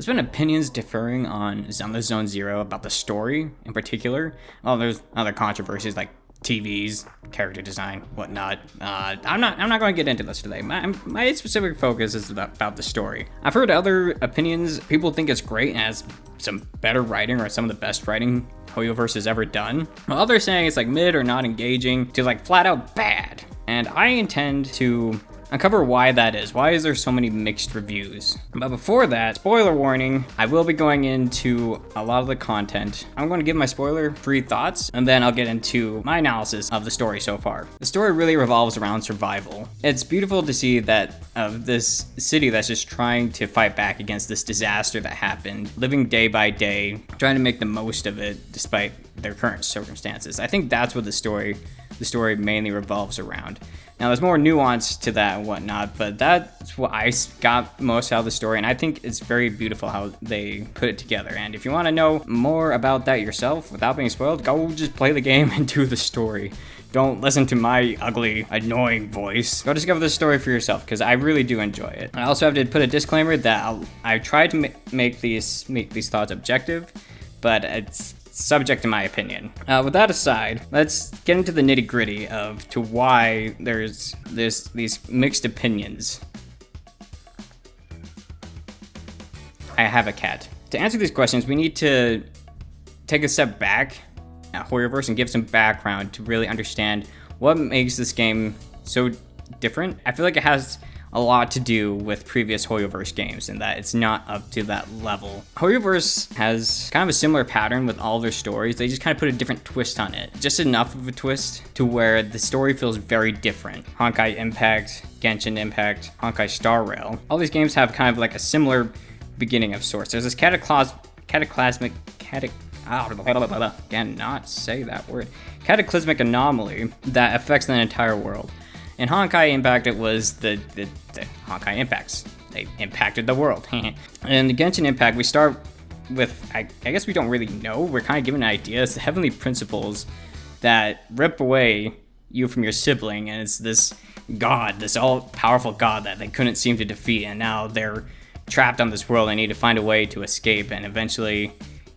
There's been opinions differing on Zenless Zone Zero about the story in particular. Well, there's other controversies like TVs, character design, whatnot. I'm not going to get into this today. My specific focus is about the story. I've heard other opinions. People think it's great and has some better writing or some of the best writing Hoyoverse has ever done. While others saying it's like mid or not engaging to like flat out bad. And I intend to uncover why that is. Why is there so many mixed reviews? But before that, spoiler warning, I will be going into a lot of the content. I'm going to give my spoiler-free thoughts, and then I'll get into my analysis of the story so far. The story really revolves around survival. It's beautiful to see that this city that's just trying to fight back against this disaster that happened, living day by day, trying to make the most of it despite their current circumstances. I think that's what the story mainly revolves around. Now, there's more nuance to that and whatnot, but that's what I got most out of the story, and I think it's very beautiful how they put it together. And if you want to know more about that yourself without being spoiled, go just play the game and do the story. Don't listen to my ugly, annoying voice. Go discover the story for yourself, because I really do enjoy it. I also have to put a disclaimer that I tried to make these thoughts objective, but it's subject to my opinion. With that aside, let's get into the nitty gritty of to why there's these mixed opinions. I have a cat. To answer these questions, we need to take a step back at Hoyoverse and give some background to really understand what makes this game so different. I feel like it has a lot to do with previous Hoyoverse games and that it's not up to that level. Hoyoverse has kind of a similar pattern with all their stories. They just kind of put a different twist on it. Just enough of a twist to where the story feels very different. Honkai Impact, Genshin Impact, Honkai Star Rail. All these games have kind of like a similar beginning of sorts. There's this cataclysmic anomaly that affects the entire world. In Honkai Impact, it was the Honkai Impacts. They impacted the world. In the Genshin Impact, we start with, I guess we don't really know. We're kind of given an idea. It's the heavenly principles that rip away you from your sibling, and it's this god, this all-powerful god that they couldn't seem to defeat, and now they're trapped on this world. They need to find a way to escape, and eventually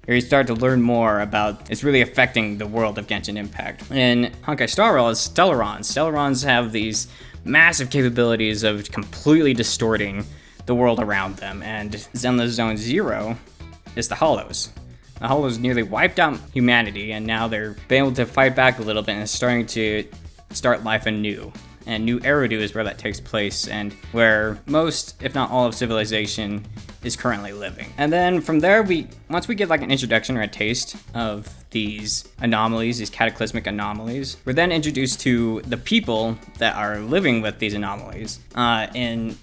you start to learn more about it's really affecting the world of Genshin Impact. In Honkai Star Rail is Stellarons. Stellarons have these massive capabilities of completely distorting the world around them, and Zenless Zone Zero is the Hollows. The Hollows nearly wiped out humanity, and now they're being able to fight back a little bit and starting to start life anew. And New Eridu is where that takes place, and where most, if not all, of civilization is currently living. And then from there, once we get like an introduction or a taste of these anomalies, these cataclysmic anomalies, we're then introduced to the people that are living with these anomalies. And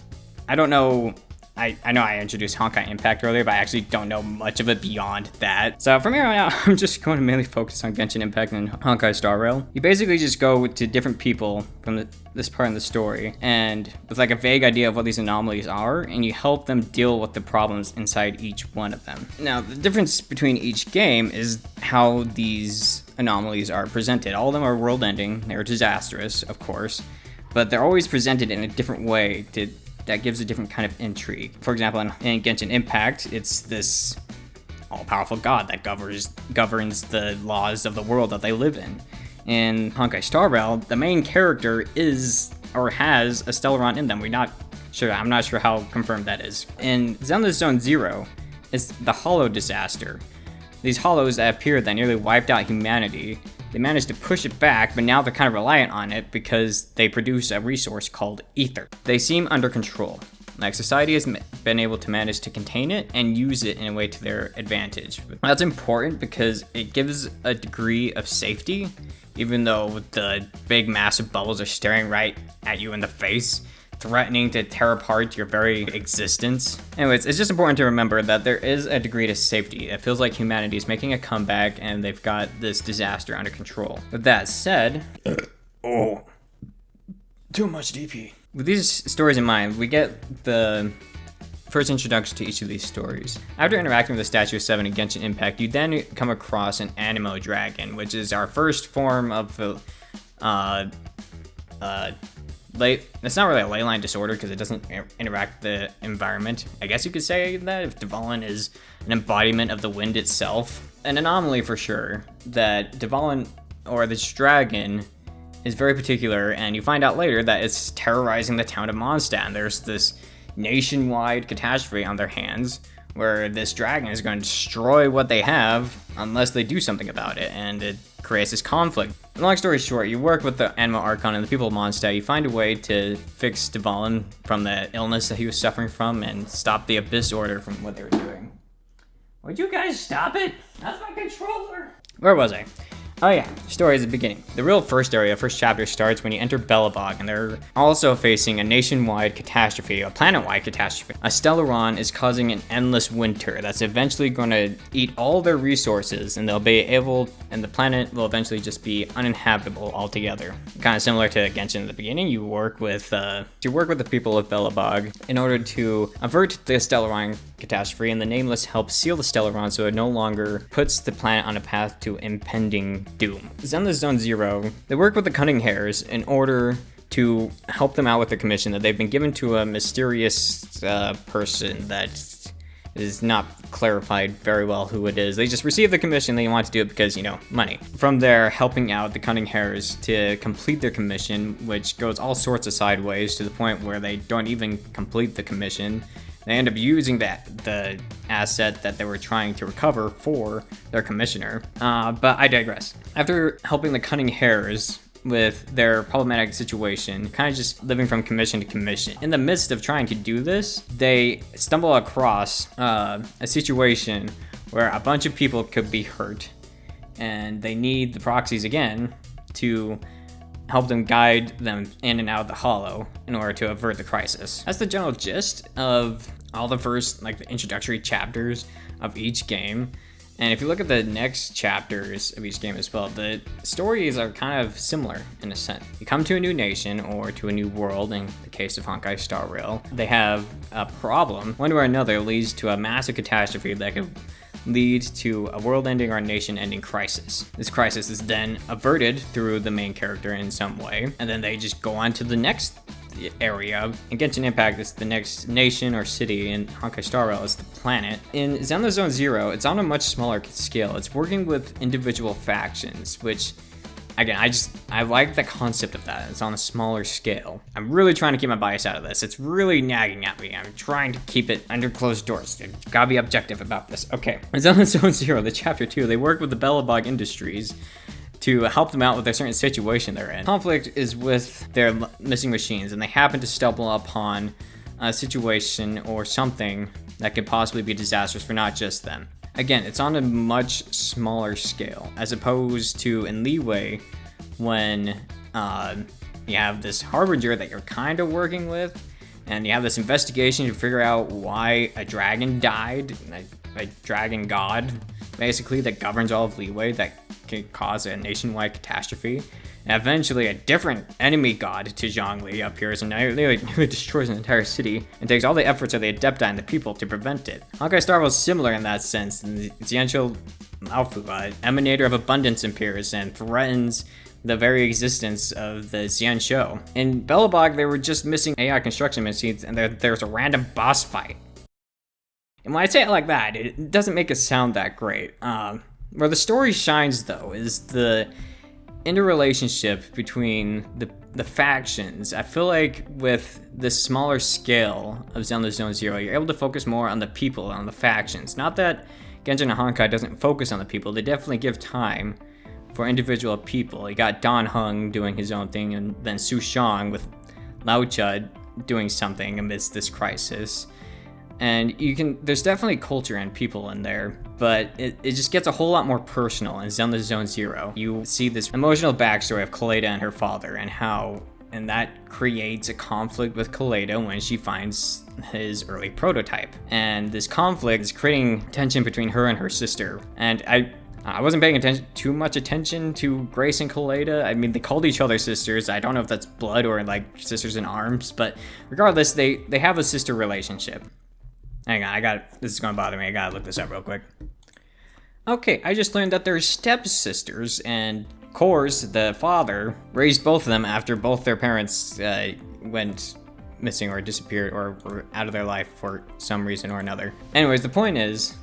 I don't know, I know I introduced Honkai Impact earlier, but I actually don't know much of it beyond that. So from here on out, I'm just going to mainly focus on Genshin Impact and Honkai Star Rail. You basically just go to different people from this part of the story, and with like a vague idea of what these anomalies are, and you help them deal with the problems inside each one of them. Now, the difference between each game is how these anomalies are presented. All of them are world-ending, they're disastrous, of course, but they're always presented in a different way that gives a different kind of intrigue. For example, in Genshin Impact, it's this all-powerful god that governs the laws of the world that they live in. In Honkai Star Rail, the main character is or has a Stellaron in them. I'm not sure how confirmed that is. In Zenless Zone Zero, it's the Hollow disaster. These Hollows that appeared that nearly wiped out humanity, they managed to push it back, but now they're kind of reliant on it because they produce a resource called ether. They seem under control. Like, society has been able to manage to contain it and use it in a way to their advantage. That's important because it gives a degree of safety, even though the big massive bubbles are staring right at you in the face, threatening to tear apart your very existence. Anyways, it's just important to remember that there is a degree to safety. It feels like humanity is making a comeback and they've got this disaster under control. With that said, too much DP. With these stories in mind, we get the first introduction to each of these stories. After interacting with the Statue of Seven in Genshin Impact, you then come across an Anemo Dragon, which is our first form of it's not really a ley line disorder because it doesn't interact with the environment. I guess you could say that if Dvalin is an embodiment of the wind itself, an anomaly for sure. That Dvalin, or this dragon, is very particular, and you find out later that it's terrorizing the town of Mondstadt. And there's this nationwide catastrophe on their hands, where this dragon is going to destroy what they have unless they do something about it, and it creates this conflict. Long story short, you work with the Animal Archon and the people of Mondstadt. You find a way to fix Dvalin from the illness that he was suffering from and stop the Abyss Order from what they were doing. Would you guys stop it? That's my controller! Where was I? Oh yeah, story is the beginning. The real first chapter starts when you enter Belobog, and they're also facing a nationwide catastrophe, a planet-wide catastrophe. A Stellaron is causing an endless winter that's eventually going to eat all their resources, and the planet will eventually just be uninhabitable altogether. Kind of similar to Genshin in the beginning, you work with the people of Belobog in order to avert the Stellaron catastrophe, and the Nameless help seal the Stellaron so it no longer puts the planet on a path to impending doom. Zenless Zone Zero, they work with the Cunning Hares in order to help them out with the commission that they've been given to a mysterious person that is not clarified very well who it is. They just receive the commission, they want to do it because, money. From there, helping out the Cunning Hares to complete their commission, which goes all sorts of sideways to the point where they don't even complete the commission. They end up using the asset that they were trying to recover for their commissioner. But I digress. After helping the Cunning Hares with their problematic situation, kind of just living from commission to commission, in the midst of trying to do this, they stumble across a situation where a bunch of people could be hurt, and they need the proxies again to help them guide them in and out of the hollow in order to avert the crisis. That's the general gist of all the first, the introductory chapters of each game. And if you look at the next chapters of each game as well, the stories are kind of similar in a sense. You come to a new nation or to a new world, in the case of Honkai Star Rail. They have a problem, one way or another, leads to a massive catastrophe that could lead to a world-ending or nation-ending crisis. This crisis is then averted through the main character in some way, and then they just go on to the next area. In Genshin Impact, it's the next nation or city. In Honkai Star Rail, it's the planet. In Zenless Zone Zero, it's on a much smaller scale. It's working with individual factions, which, again, I like the concept of that. It's on a smaller scale. I'm really trying to keep my bias out of this. It's really nagging at me. I'm trying to keep it under closed doors. I've gotta be objective about this. Okay. In Zenless Zone Zero, the chapter 2, they work with the Belobog Industries to help them out with a certain situation they're in. Conflict is with their missing machines, and they happen to stumble upon a situation or something that could possibly be disastrous for not just them. Again, it's on a much smaller scale, as opposed to in Leeway, when you have this harbinger that you're kind of working with, and you have this investigation to figure out why a dragon died, a dragon god, basically, that governs all of Leeway, that can cause a nationwide catastrophe. And eventually, a different enemy god to Zhongli appears and nearly destroys an entire city, and takes all the efforts of the Adepti and the people to prevent it. Honkai Star Rail is similar in that sense. The Xianqiu Laofu, emanator of abundance, appears and threatens the very existence of the Xianqiu. In Belobog, they were just missing AI construction machines, and there's a random boss fight. And when I say it like that, it doesn't make it sound that great. Where the story shines, though, is the interrelationship between the factions. I feel like with the smaller scale of Zenless Zone Zero, you're able to focus more on the people, on the factions. Not that Genshin and Honkai doesn't focus on the people, they definitely give time for individual people. You got Dan Heng doing his own thing, and then Su Shang with Lao Chud doing something amidst this crisis. And there's definitely culture and people in there, but it just gets a whole lot more personal in Zenless Zone Zero. You see this emotional backstory of Kaleida and her father, and that creates a conflict with Kaleida when she finds his early prototype. And this conflict is creating tension between her and her sister. And I wasn't paying too much attention to Grace and Kaleida. I mean, they called each other sisters. I don't know if that's blood or sisters in arms, but regardless, they have a sister relationship. Hang on, this is gonna bother me. I gotta look this up real quick. Okay, I just learned that they're stepsisters, and Kors, the father, raised both of them after both their parents went missing or disappeared or were out of their life for some reason or another. Anyways, the point is,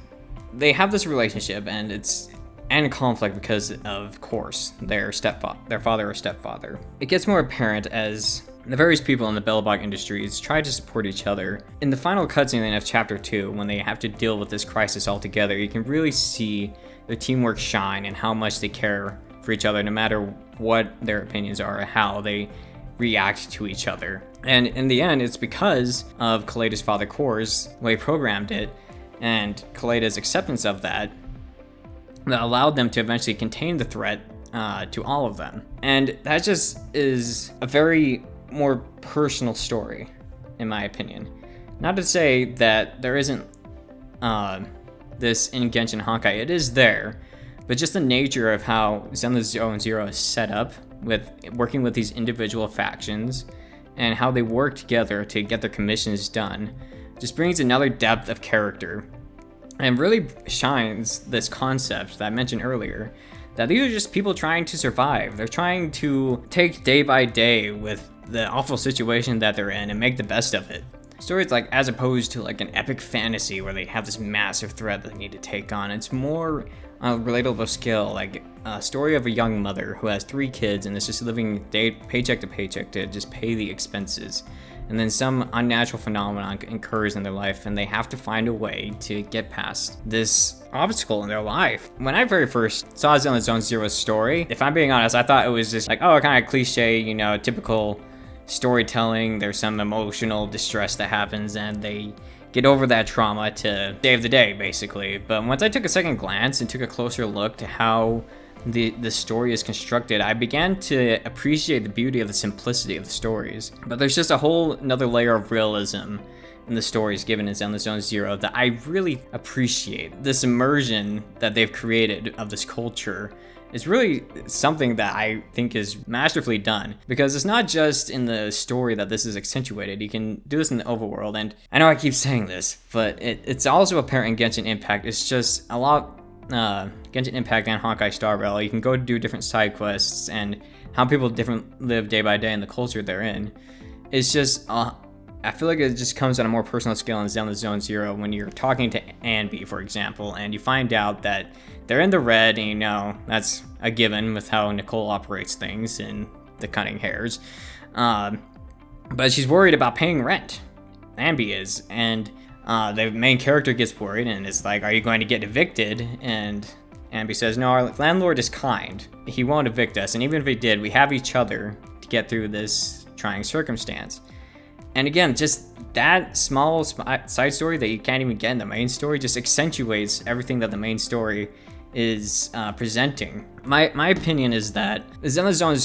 they have this relationship and it's in conflict because of course, their father or stepfather. It gets more apparent as the various people in the Bellabog Industries try to support each other. In the final cutscene of Chapter 2, when they have to deal with this crisis all together, you can really see their teamwork shine and how much they care for each other, no matter what their opinions are or how they react to each other. And in the end, it's because of Kaleda's father Kor's way he programmed it, and Kaleda's acceptance of that allowed them to eventually contain the threat to all of them. And that just is a very more personal story, in my opinion. Not to say that there isn't this in Genshin Honkai, it is there, but just the nature of how Zenless Zone Zero is set up, with working with these individual factions, and how they work together to get their commissions done, just brings another depth of character, and really shines this concept that I mentioned earlier, that these are just people trying to survive. They're trying to take day by day with the awful situation that they're in and make the best of it. Stories like, as opposed to like an epic fantasy where they have this massive threat that they need to take on, it's more relatable skill, like a story of a young mother who has 3 kids and is just living paycheck to paycheck to just pay the expenses. And then some unnatural phenomenon occurs in their life and they have to find a way to get past this obstacle in their life. When I very first saw Zenless Zone Zero's story, if I'm being honest, I thought it was just like, oh, kind of cliche, you know, typical storytelling. There's some emotional distress that happens and they get over that trauma to save the day, basically. But once I took a second glance and took a closer look to how the story is constructed, I began to appreciate the beauty of the simplicity of the stories. But there's just a whole another layer of realism in the stories given in Zenless Zone Zero that I really appreciate. This immersion that they've created of this culture is really something that I think is masterfully done, because it's not just in the story that this is accentuated. You can do this in the overworld, and I know I keep saying this, but it's also apparent in Genshin Impact. It's just a lot Genshin Impact and Honkai Star Rail. You can go do different side quests and how people live day by day in the culture they're in. It's just I feel like it just comes on a more personal scale in Zenless Zone Zero when you're talking to Anby, for example, and you find out that they're in the red, and you know that's a given with how Nicole operates things in the Cunning Hairs. But she's worried about paying rent. Anby is, and the main character gets worried and is like, are you going to get evicted? And Anby says, no, our landlord is kind. He won't evict us, and even if he did, we have each other to get through this trying circumstance. And again, just that small side story that you can't even get in the main story just accentuates everything that the main story is presenting. My opinion is that the Zenless Zone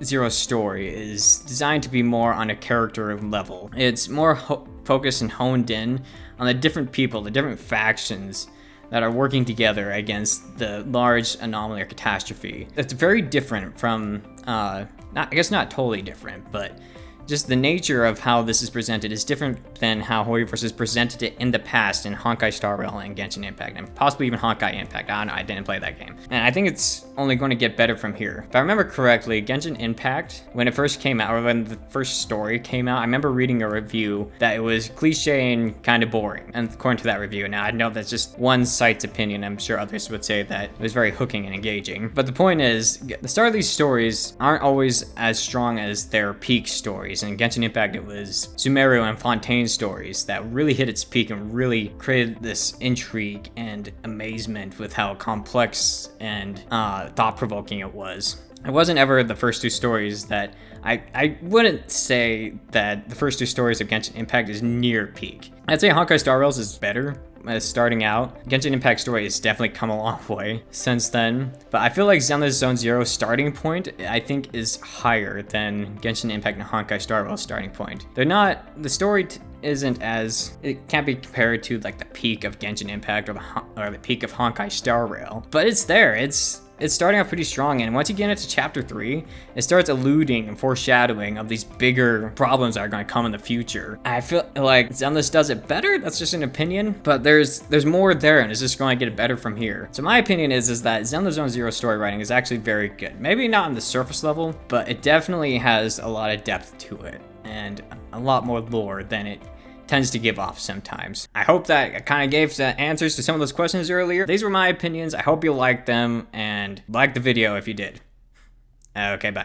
Zero story is designed to be more on a character level. It's more focused and honed in on the different people, the different factions that are working together against the large anomaly or catastrophe. It's very different from, I guess not totally different, but just the nature of how this is presented is different than how Hoyoverse has presented it in the past in Honkai Star Rail and Genshin Impact, and possibly even Honkai Impact. I don't know, I didn't play that game. And I think it's only going to get better from here. If I remember correctly, Genshin Impact, when it first came out, or when the first story came out, I remember reading a review that it was cliche and kind of boring. And according to that review, now I know that's just one site's opinion. I'm sure others would say that it was very hooking and engaging. But the point is, the start of these stories aren't always as strong as their peak stories. In Genshin Impact, it was Sumeru and Fontaine's stories that really hit its peak and really created this intrigue and amazement with how complex and thought-provoking it was. It wasn't ever the first 2 stories that I wouldn't say that the first 2 stories of Genshin Impact is near peak. I'd say Honkai Star Rails is better starting out. Genshin Impact story has definitely come a long way since then, but I feel like Zenless Zone Zero's starting point, I think, is higher than Genshin Impact and Honkai Star Rail's starting point. They're not, the story isn't as, it can't be compared to like the peak of Genshin Impact or the peak of Honkai Star Rail, but it's there. It's starting off pretty strong, and once you get into Chapter 3, it starts alluding and foreshadowing of these bigger problems that are going to come in the future. I feel like Zenless does it better, that's just an opinion, but there's more there, and it's just going to get better from here. So my opinion is that Zenless Zone Zero story writing is actually very good. Maybe not on the surface level, but it definitely has a lot of depth to it. and a lot more lore than it tends to give off sometimes. I hope that I kind of gave the answers to some of those questions earlier. These were my opinions. I hope you liked them, and like the video if you did. Okay, bye.